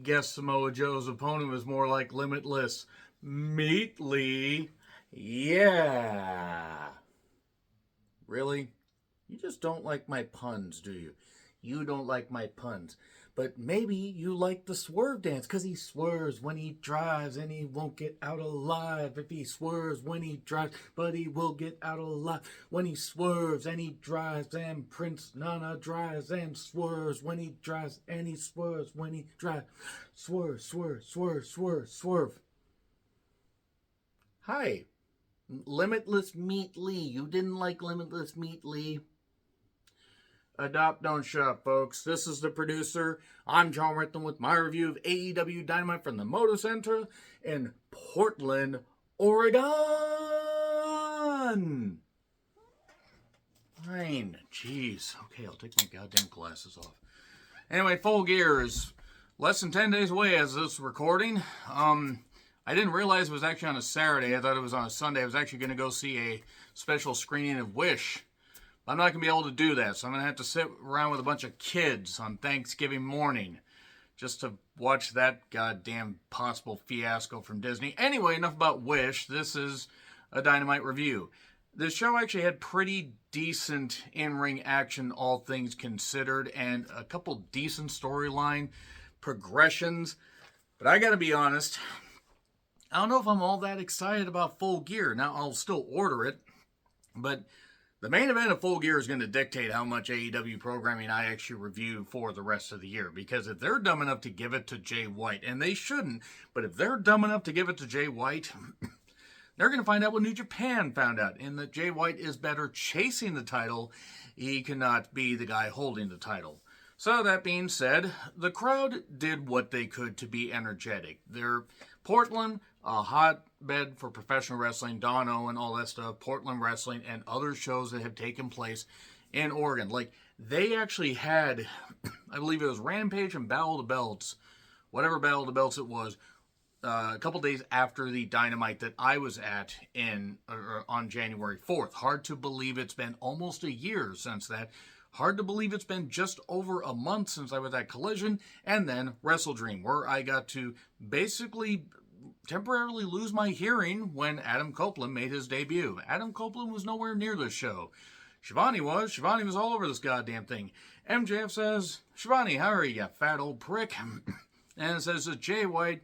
Guess Samoa Joe's opponent was more like Limitless Meatly. Yeah. Really? You just don't like my puns, do you? You don't like my puns. But maybe you like the swerve dance because he swerves when he drives and he won't get out alive if he swerves when he drives, but he will get out alive when he swerves and he drives and Prince Nana drives and swerves when he drives and he swerves when he drives. Swerve, swerve, swerve, swerve, swerve. Hi, Limitless Meat Lee. You didn't like Limitless Meat Lee? Adopt, don't shop, folks. This is the producer. I'm John Rickman with my review of AEW Dynamite from the Moto Center in Portland, Oregon. Fine. Jeez. Okay, I'll take my goddamn glasses off. Anyway, Full Gear is less than 10 days away as this recording. I didn't realize it was actually on a Saturday. I thought it was on a Sunday. I was actually going to go see a special screening of Wish. I'm not going to be able to do that, so I'm going to have to sit around with a bunch of kids on Thanksgiving morning just to watch that goddamn possible fiasco from Disney. Anyway, enough about Wish. This is a Dynamite review. This show actually had pretty decent in-ring action, all things considered, and a couple decent storyline progressions. But I got to be honest, I don't know if I'm all that excited about Full Gear. Now, I'll still order it, but the main event of Full Gear is going to dictate how much AEW programming I actually review for the rest of the year. Because if they're dumb enough to give it to Jay White, and they shouldn't, but if they're dumb enough to give it to Jay White, they're going to find out what New Japan found out, in that Jay White is better chasing the title. He cannot be the guy holding the title. So that being said, the crowd did what they could to be energetic. They're Portland, a hotbed for professional wrestling, Don Owen, all that stuff, Portland wrestling, and other shows that have taken place in Oregon. Like, they actually had, I believe it was Rampage and Battle of the Belts, whatever Battle of the Belts it was, a couple days after the Dynamite that I was at on January 4th. Hard to believe it's been almost a year since that. Hard to believe it's been just over a month since I was at Collision, and then Wrestle Dream, where I got to basically temporarily lose my hearing when Adam Copeland made his debut. Adam Copeland was nowhere near this show. Shivani was. Shivani was all over this goddamn thing. MJF says, "Shivani, how are you, you fat old prick?" And it says to Jay White,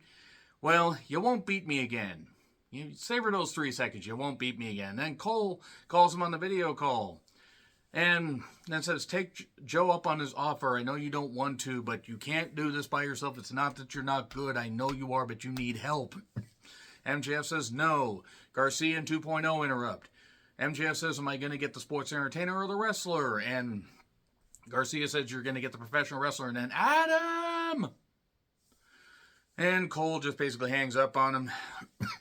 "Well, you won't beat me again. You savor those 3 seconds. You won't beat me again." Then Cole calls him on the video call. And then says, "Take Joe up on his offer. I know you don't want to, but you can't do this by yourself. It's not that you're not good. I know you are, but you need help." MJF says, "No." Garcia and 2.0 interrupt. MJF says, "Am I going to get the sports entertainer or the wrestler?" And Garcia says, "You're going to get the professional wrestler." And then, "Adam!" And Cole just basically hangs up on him.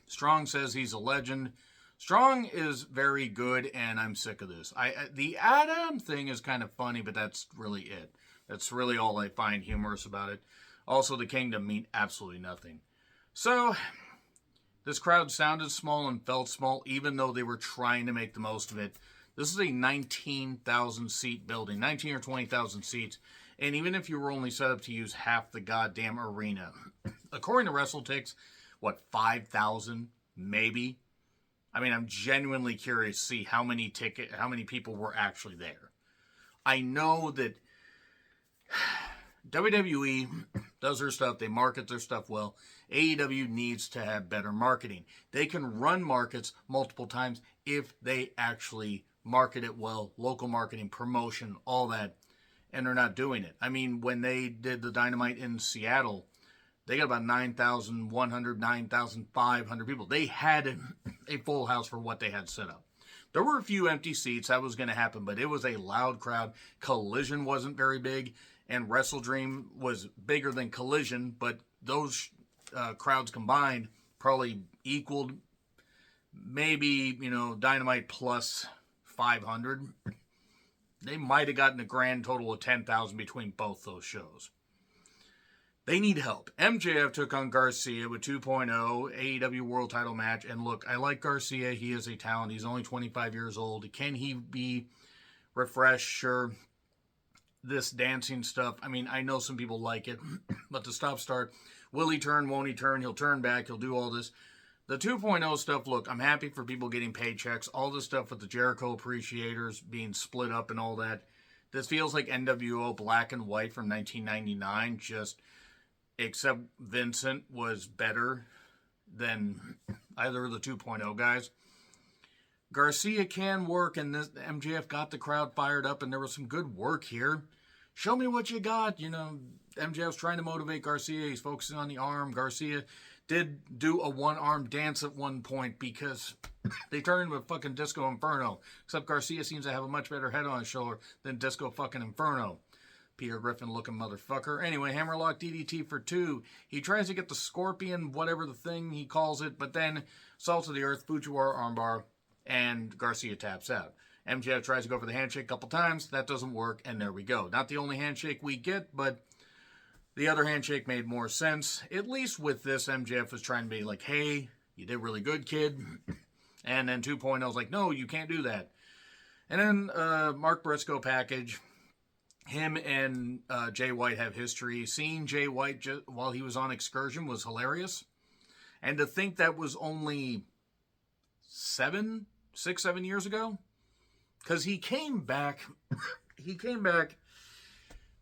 Strong says he's a legend. Strong is very good, and I'm sick of this. The Adam thing is kind of funny, but that's really it. That's really all I find humorous about it. Also, the Kingdom mean absolutely nothing. So, this crowd sounded small and felt small, even though they were trying to make the most of it. This is a 19,000 seat building, 19 or 20,000 seats, and even if you were only set up to use half the goddamn arena, according to WrestleTix, 5,000 maybe? I mean, I'm genuinely curious to see how many people were actually there. I know that WWE does their stuff. They market their stuff well. AEW needs to have better marketing. They can run markets multiple times if they actually market it well. Local marketing, promotion, all that. And they're not doing it. I mean, when they did the Dynamite in Seattle, they got about 9,100, 9,500 people. They had a full house for what they had set up. There were a few empty seats. That was going to happen, but it was a loud crowd. Collision wasn't very big, and Wrestle Dream was bigger than Collision, but those crowds combined probably equaled maybe, Dynamite plus 500. They might have gotten a grand total of 10,000 between both those shows. They need help. MJF took on Garcia with 2.0, AEW World Title match. And look, I like Garcia. He is a talent. He's only 25 years old. Can he be refreshed? Sure. this dancing stuff, I mean, I know some people like it, but the stop-start, will he turn, won't he turn, he'll turn back, he'll do all this. The 2.0 stuff, look, I'm happy for people getting paychecks, all this stuff with the Jericho appreciators being split up and all that. This feels like NWO Black and White from 1999, just except Vincent was better than either of the 2.0 guys. Garcia can work, and this MJF got the crowd fired up, and there was some good work here. Show me what you got. You know, MJF's trying to motivate Garcia. He's focusing on the arm. Garcia did do a one-arm dance at one point because they turned into a fucking Disco Inferno. Except Garcia seems to have a much better head on his shoulder than Disco fucking Inferno. Peter Griffin looking motherfucker. Anyway, Hammerlock DDT for 2. He tries to get the Scorpion, whatever the thing he calls it, but then Salt of the Earth, Fujiwara armbar, and Garcia taps out. MJF tries to go for the handshake a couple times. That doesn't work, and there we go. Not the only handshake we get, but the other handshake made more sense. At least with this, MJF was trying to be like, hey, you did really good, kid. And then 2.0 was like, no, you can't do that. And then Mark Briscoe package. Him and Jay White have history. Seeing Jay White while he was on excursion was hilarious. And to think that was only 6, 7 years ago? Because he came back,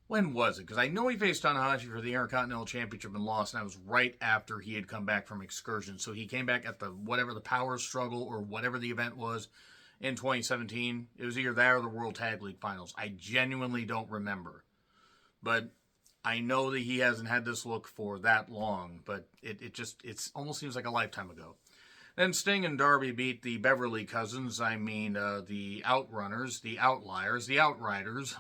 when was it? Because I know he faced Tanahashi for the Intercontinental Championship and lost, and that was right after he had come back from excursion. So he came back at the Power Struggle or whatever the event was in 2017. It was either that or the World Tag League Finals. I genuinely don't remember. But I know that he hasn't had this look for that long, but it almost seems like a lifetime ago. Then Sting and Darby beat the Beverly Cousins, the Outrunners, the Outliers, the Outriders.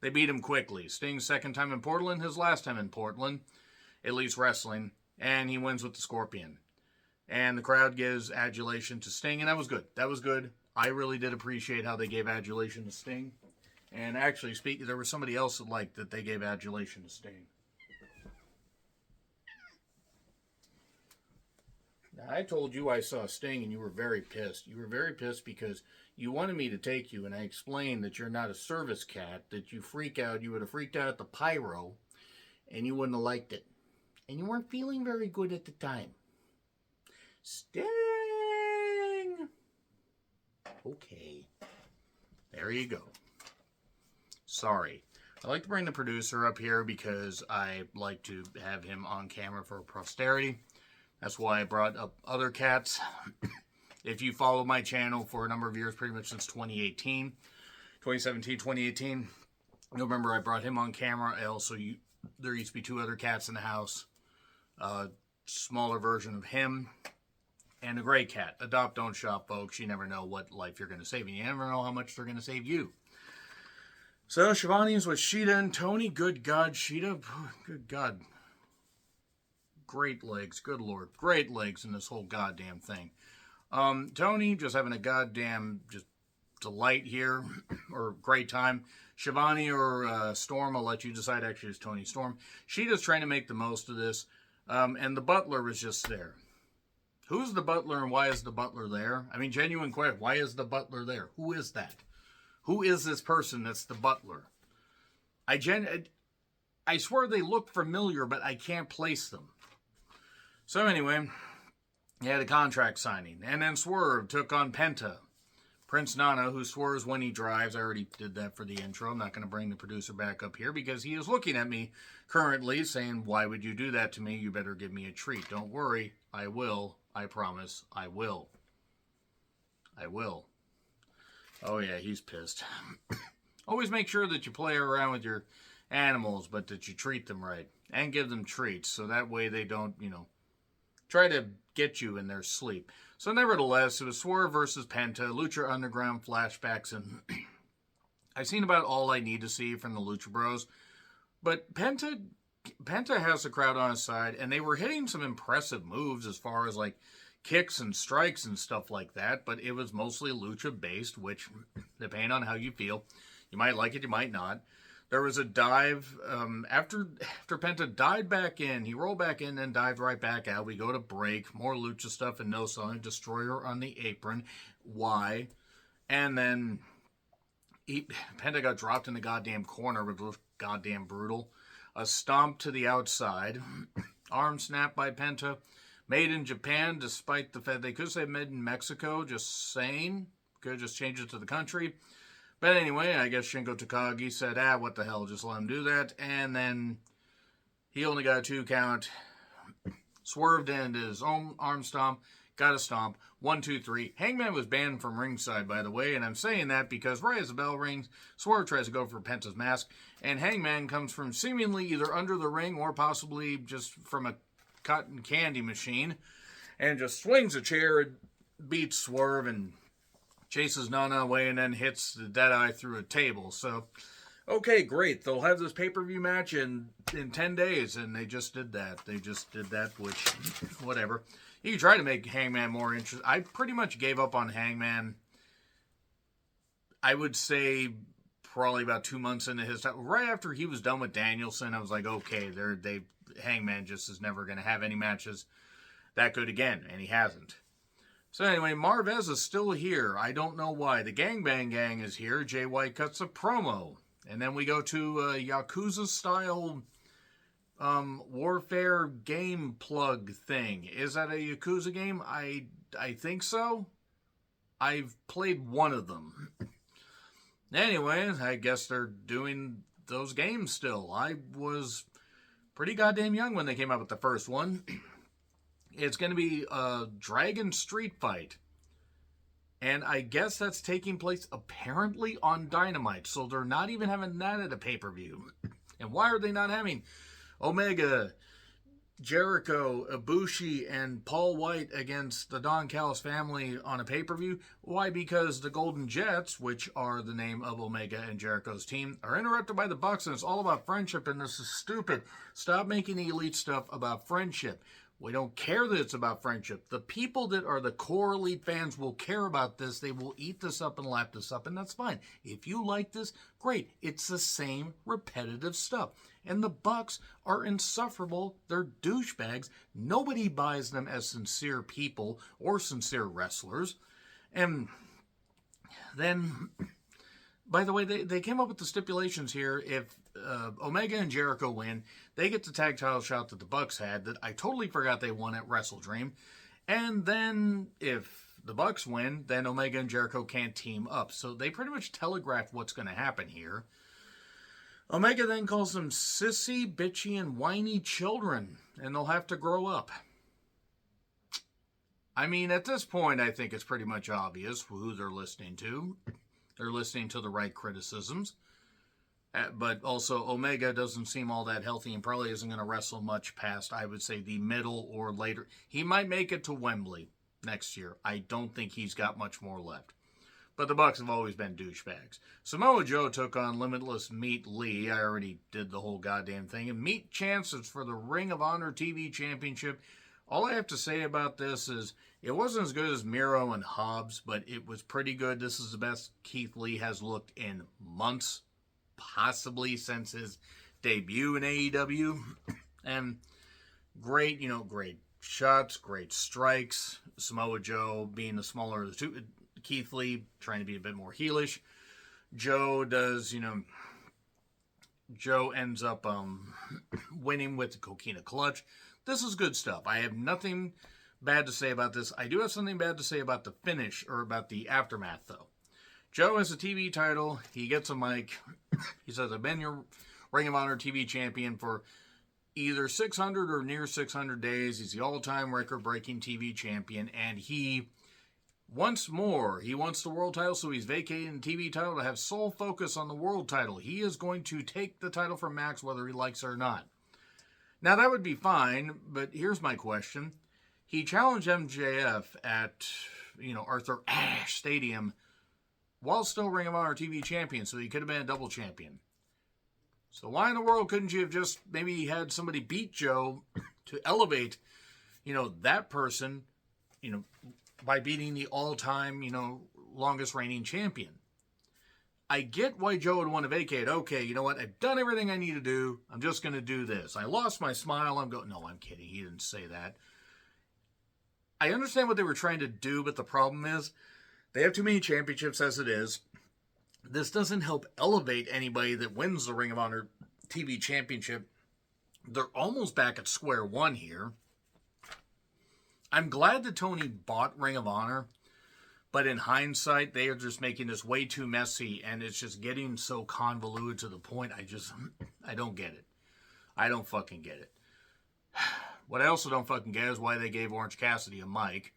They beat him quickly. Sting's second time in Portland, his last time in Portland, at least wrestling, and he wins with the Scorpion. And the crowd gives adulation to Sting, and that was good. That was good. I really did appreciate how they gave adulation to Sting. And actually, there was somebody else that liked that they gave adulation to Sting. I told you I saw Sting and you were very pissed. You were very pissed because you wanted me to take you, and I explained that you're not a service cat, that you freak out. You would have freaked out at the pyro, and you wouldn't have liked it. And you weren't feeling very good at the time. Sting! Okay. There you go. Sorry. I like to bring the producer up here because I like to have him on camera for posterity. That's why I brought up other cats. If you follow my channel for a number of years, pretty much since 2018, 2017, 2018, you'll remember I brought him on camera. There used to be 2 other cats in the house. Smaller version of him. And a gray cat. Adopt, don't shop, folks. You never know what life you're going to save. And you never know how much they're going to save you. So, Shivani's with Sheeta and Tony. Good God, Sheeta. Good God. Great legs, good Lord. Great legs in this whole goddamn thing. Tony just having a goddamn just delight here, or great time. Shivani or Storm, I'll let you decide. Actually, it's Tony Storm. Sheeta's trying to make the most of this, and the butler was just there. Who's the butler and why is the butler there? I mean, genuine question. Why is the butler there? Who is that? Who is this person that's the butler? I swear they look familiar, but I can't place them. So anyway, he had a contract signing. And then Swerve took on Penta. Prince Nana, who swears when he drives. I already did that for the intro. I'm not going to bring the producer back up here because he is looking at me currently saying, why would you do that to me? You better give me a treat. Don't worry. I will. I promise. I will. I will. Oh yeah, he's pissed. Always make sure that you play around with your animals, but that you treat them right. And give them treats. So that way they don't, try to get you in their sleep. So nevertheless, it was Swerve versus Penta, Lucha Underground flashbacks, and I've seen about all I need to see from the Lucha Bros. But Penta has the crowd on his side, and they were hitting some impressive moves as far as like kicks and strikes and stuff like that, but it was mostly Lucha based, which, depending on how you feel, you might like it, you might not. There was a dive, after Penta dived back in, he rolled back in and dived right back out. We go to break, more Lucha stuff and no selling, Destroyer on the apron. Why? And then Penta got dropped in the goddamn corner, which looked goddamn brutal. A stomp to the outside. Arm snap by Penta. Made in Japan, despite the fact they could say made in Mexico. Just saying. Could just change it to the country. But anyway, I guess Shingo Takagi said, what the hell, just let him do that. And then he only got a 2 count. Swerved into his own arm stomp. Got a stomp. 1, 2, 3. Hangman was banned from ringside, by the way, and I'm saying that because right as the bell rings, Swerve tries to go for Penta's mask, and Hangman comes from seemingly either under the ring or possibly just from a cotton candy machine, and just swings a chair and beats Swerve and chases Nana away and then hits the Deadeye through a table. So, okay, great. They'll have this pay-per-view match in 10 days, and they just did that. Which, whatever. You can try to make Hangman more interesting. I pretty much gave up on Hangman, I would say, probably about 2 months into his time. Right after he was done with Danielson, I was like, okay, Hangman just is never going to have any matches that good again, and he hasn't. So anyway, Marvez is still here. I don't know why. The Gangbang Gang is here. Jay White cuts a promo. And then we go to a Yakuza-style warfare game plug thing. Is that a Yakuza game? I think so. I've played one of them. Anyway, I guess they're doing those games still. I was pretty goddamn young when they came out with the first one. It's going to be a Dragon Street Fight. And I guess that's taking place apparently on Dynamite. So they're not even having that at a pay-per-view. And why are they not having Omega, Jericho, Ibushi, and Paul White against the Don Callis family on a pay-per-view? Why? Because the Golden Jets, which are the name of Omega and Jericho's team, are interrupted by the Bucks, and it's all about friendship, and this is stupid. Stop making the Elite stuff about friendship. We don't care that it's about friendship. The people that are the core Elite fans will care about this. They will eat this up and lap this up, and that's fine. If you like this, great. It's the same repetitive stuff. And the Bucks are insufferable. They're douchebags. Nobody buys them as sincere people or sincere wrestlers. And then, by the way, they came up with the stipulations here. If Omega and Jericho win, they get the tag title shot that the Bucks had that I totally forgot they won at Wrestle Dream. And then if the Bucks win, then Omega and Jericho can't team up. So they pretty much telegraphed what's going to happen here. Omega then calls them sissy, bitchy, and whiny children, and they'll have to grow up. I mean, at this point, I think it's pretty much obvious who they're listening to. They're listening to the right criticisms. But also, Omega doesn't seem all that healthy and probably isn't going to wrestle much past, I would say, the middle or later. He might make it to Wembley next year. I don't think he's got much more left. But the Bucks have always been douchebags. Samoa Joe took on Limitless Meat Lee. I already did the whole goddamn thing. And Meat chances for the Ring of Honor TV Championship. All I have to say about this is it wasn't as good as Miro and Hobbs, but it was pretty good. This is the best Keith Lee has looked in months, possibly since his debut in AEW. And great, great shots, great strikes. Samoa Joe being the smaller of the two. Keith Lee trying to be a bit more heelish. Joe ends up winning with the Coquina Clutch. This is good stuff. I have nothing bad to say about this. I do have something bad to say about the finish, or about the aftermath, though. Joe has a TV title. He gets a mic. He says, I've been your Ring of Honor TV champion for either 600 or near 600 days. He's the all-time record-breaking TV champion, and he wants more. He wants the world title, so he's vacating the TV title to have sole focus on the world title. He is going to take the title from Max whether he likes it or not. Now, that would be fine, but here's my question. He challenged MJF at, Arthur Ashe Stadium while still Ring of Honor TV champion, so he could have been a double champion. So why in the world couldn't you have just maybe had somebody beat Joe to elevate, that person, by beating the all-time, longest reigning champion? I get why Joe would want to vacate. Okay, you know what? I've done everything I need to do. I'm just going to do this. I lost my smile. No, I'm kidding. He didn't say that. I understand what they were trying to do, but the problem is they have too many championships as it is. this doesn't help elevate anybody that wins the Ring of Honor TV Championship. They're almost back at square one here. I'm glad that Tony bought Ring of Honor, but in hindsight, they are just making this way too messy, and it's just getting so convoluted to the point I don't get it. I don't fucking get it. What I also don't fucking get is why they gave Orange Cassidy a mic.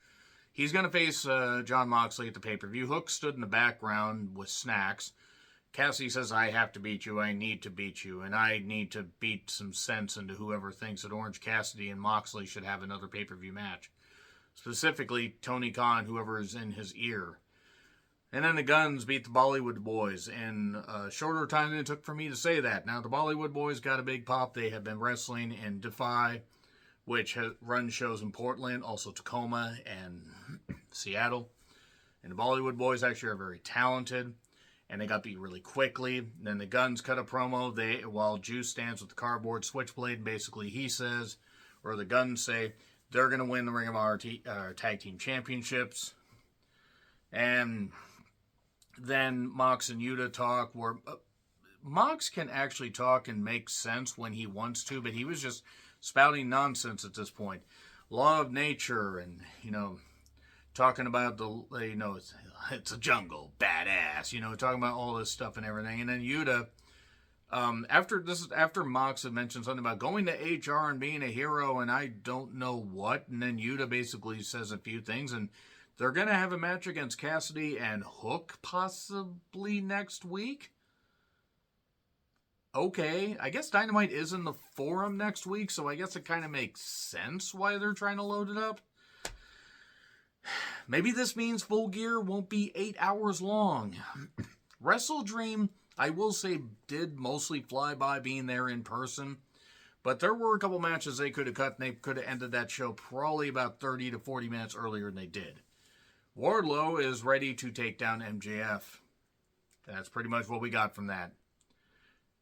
He's going to face Jon Moxley at the pay-per-view. Hook stood in the background with snacks. Cassidy says, I have to beat you, I need to beat you, and I need to beat some sense into whoever thinks that Orange Cassidy and Moxley should have another pay-per-view match. Specifically, Tony Khan, whoever is in his ear. And then the Guns beat the Bollywood Boys in a shorter time than it took for me to say that. Now, the Bollywood Boys got a big pop. They have been wrestling in Defy, which runs shows in Portland, also Tacoma and Seattle. And the Bollywood Boys actually are very talented, and they got beat really quickly. And then the Guns cut a promo while Juice stands with the cardboard switchblade, and basically he says, or the Guns say, they're going to win the Ring of Honor Tag Team Championships. And then Mox and Yuta talk, where Mox can actually talk and make sense when he wants to, but he was just spouting nonsense at this point. Law of nature and, talking about it's a jungle, badass, talking about all this stuff and everything. And then Yuta, after Mox had mentioned something about going to HR and being a hero and I don't know what, and then Yuta basically says a few things, and they're going to have a match against Cassidy and Hook possibly next week. Okay, I guess Dynamite is in the Forum next week, so I guess it kind of makes sense why they're trying to load it up. Maybe this means Full Gear won't be 8 hours long. Wrestle Dream, I will say, did mostly fly by being there in person, but there were a couple matches they could have cut, and they could have ended that show probably about 30 to 40 minutes earlier than they did. Wardlow is ready to take down MJF. That's pretty much what we got from that.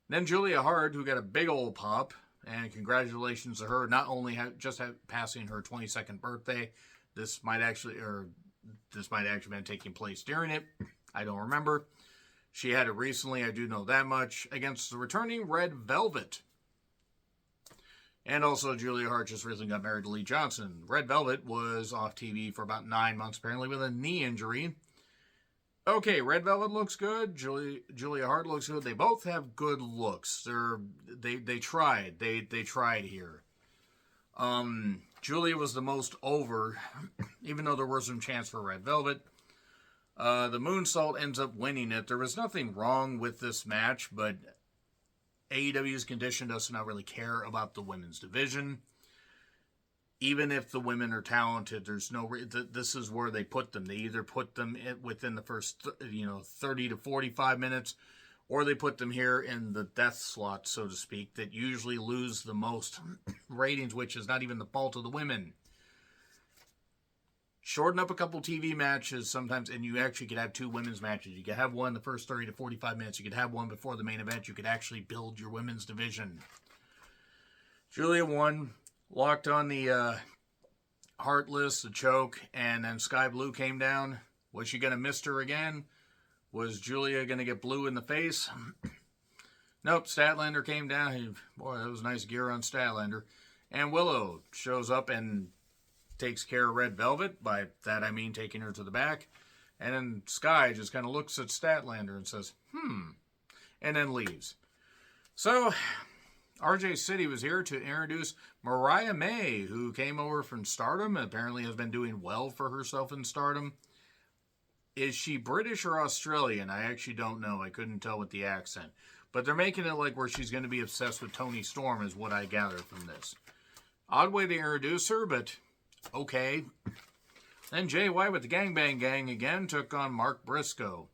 Then Julia Hart, who got a big old pop, and congratulations to her, not only passing her 22nd birthday. This might actually been taking place during it. I don't remember. She had it recently, I do know that much, against the returning Red Velvet. And also, Julia Hart just recently got married to Lee Johnson. Red Velvet was off TV for about 9 months, apparently, with a knee injury. Okay, Red Velvet looks good. Julia Hart looks good. They both have good looks. They tried. They tried here. Julia was the most over, even though there was some chance for Red Velvet. The Moonsault ends up winning it. There was nothing wrong with this match, but AEW's conditioned us to not really care about the women's division. Even if the women are talented, there's no this is where they put them. They either put them within the first 30 to 45 minutes, or they put them here in the death slot, so to speak, that usually lose the most ratings, which is not even the fault of the women. Shorten up a couple TV matches sometimes, and you actually could have 2 women's matches. You could have one the first 30 to 45 minutes. You could have one before the main event. You could actually build your women's division. Julia won. Locked on the Heartless, the choke, and then Sky Blue came down. Was she going to miss her again? Was Julia going to get blue in the face? Nope, Statlander came down. Boy, that was nice gear on Statlander. And Willow shows up and takes care of Red Velvet. By that I mean taking her to the back. And then Sky just kind of looks at Statlander and says, and then leaves. So RJ City was here to introduce Mariah May, who came over from Stardom and apparently has been doing well for herself in Stardom. Is she British or Australian? I actually don't know. I couldn't tell with the accent. But they're making it like where she's going to be obsessed with Toni Storm is what I gather from this. Odd way to introduce her, but okay. Then Jay White with the Gangbang Gang again took on Mark Briscoe.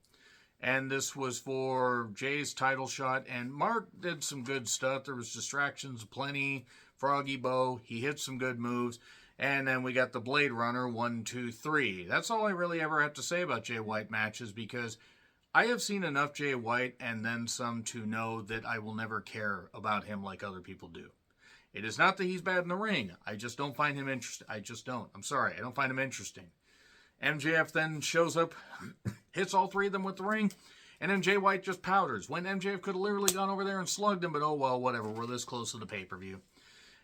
And this was for Jay's title shot. And Mark did some good stuff. There was distractions plenty. Froggy Bow. He hit some good moves. And then we got the Blade Runner 1, 2, 3. That's all I really ever have to say about Jay White matches, because I have seen enough Jay White and then some to know that I will never care about him like other people do. It is not that he's bad in the ring. I just don't find him interesting. I just don't. I'm sorry. I don't find him interesting. MJF then shows up, hits all 3 of them with the ring, And then Jay White just powders when MJF could have literally gone over there and slugged him, but oh well, whatever, we're this close to the pay-per-view.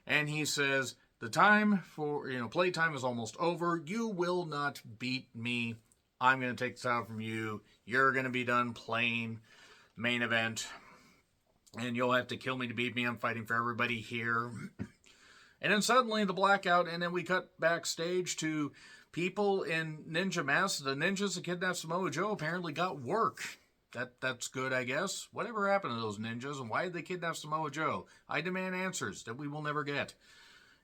And he says, the time for, playtime is almost over. You will not beat me. I'm going to take this out from you. You're going to be done playing main event. And you'll have to kill me to beat me. I'm fighting for everybody here. And then suddenly the blackout, and then we cut backstage to people in ninja masks. The ninjas that kidnapped Samoa Joe apparently got work. That's good, I guess. Whatever happened to those ninjas, and why did they kidnap Samoa Joe? I demand answers that we will never get.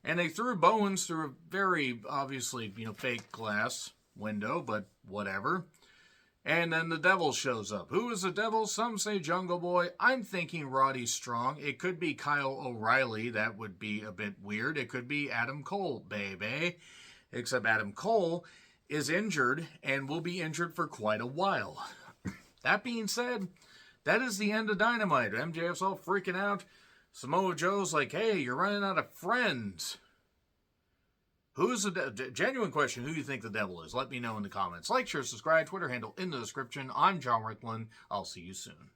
And they threw Bowens through a very, obviously, fake glass window, but whatever. And then the Devil shows up. Who is the Devil? Some say Jungle Boy. I'm thinking Roddy Strong. It could be Kyle O'Reilly. That would be a bit weird. It could be Adam Cole, baby. Except Adam Cole is injured and will be injured for quite a while. That being said, that is the end of Dynamite. MJF's all freaking out. Samoa Joe's like, hey, you're running out of friends. Who's the genuine question, who do you think the Devil is? Let me know in the comments. Like, share, subscribe, Twitter handle in the description. I'm John Ricklin. I'll see you soon.